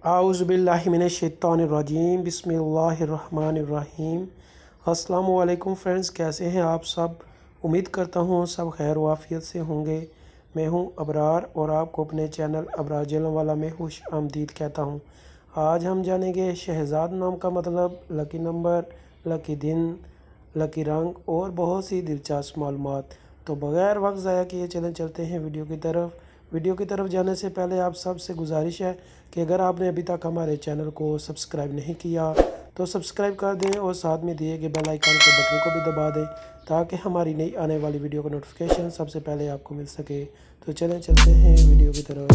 आऊज़ुबिल्लाहिमिनश्शैतानिर्रजीम बिस्मिल्लाहिर्रहमानिर्रहीम। अस्सलामु अलैकुम फ्रेंड्स, कैसे हैं आप सब। उम्मीद करता हूँ सब खैर वाफियत से होंगे। मैं हूँ अबरार और आपको अपने चैनल अबरार जलनवाला में खुश आमदीद कहता हूँ। आज हम जानेंगे शहज़ाद नाम का मतलब, लकी नंबर, लकी दिन, लकी रंग और बहुत सी दिलचस्प मालूमात। तो बग़ैर वक्त ज़ाया किए चलते हैं वीडियो की तरफ। वीडियो की तरफ जाने से पहले आप सब से गुजारिश है कि अगर आपने अभी तक हमारे चैनल को सब्सक्राइब नहीं किया तो सब्सक्राइब कर दें और साथ में दिए गए बेल आइकन के बटन को भी दबा दें ताकि हमारी नई आने वाली वीडियो का नोटिफिकेशन सबसे पहले आपको मिल सके। तो चलते हैं वीडियो की तरफ।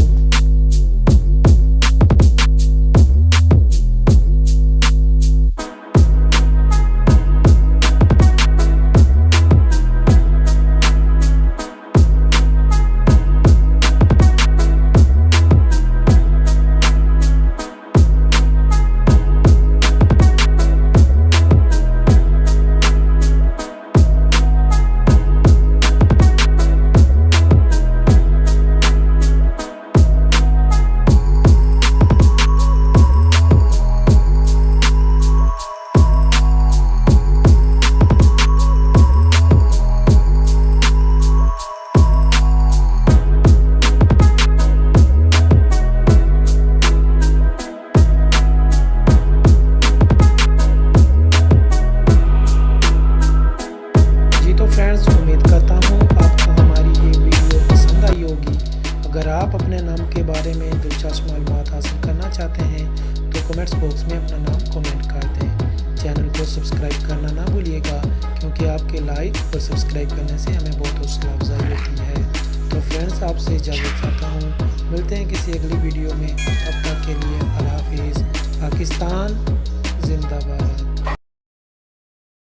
फ्रेंड्स, उम्मीद करता हूँ आपको हमारी ये वीडियो पसंद आई होगी। अगर आप अपने नाम के बारे में दिलचस्प मालूमात हासिल करना चाहते हैं तो कमेंट्स बॉक्स में अपना नाम कमेंट कर दें। चैनल को सब्सक्राइब करना ना भूलिएगा क्योंकि आपके लाइक और सब्सक्राइब करने से हमें बहुत हौसला अफजाई होती है। तो फ्रेंड्स, आपसे इजाज़त चाहता हूँ। मिलते हैं किसी अगली वीडियो में। तब तक के लिए अल्लाह हाफिज़। पाकिस्तान जिंदाबाद।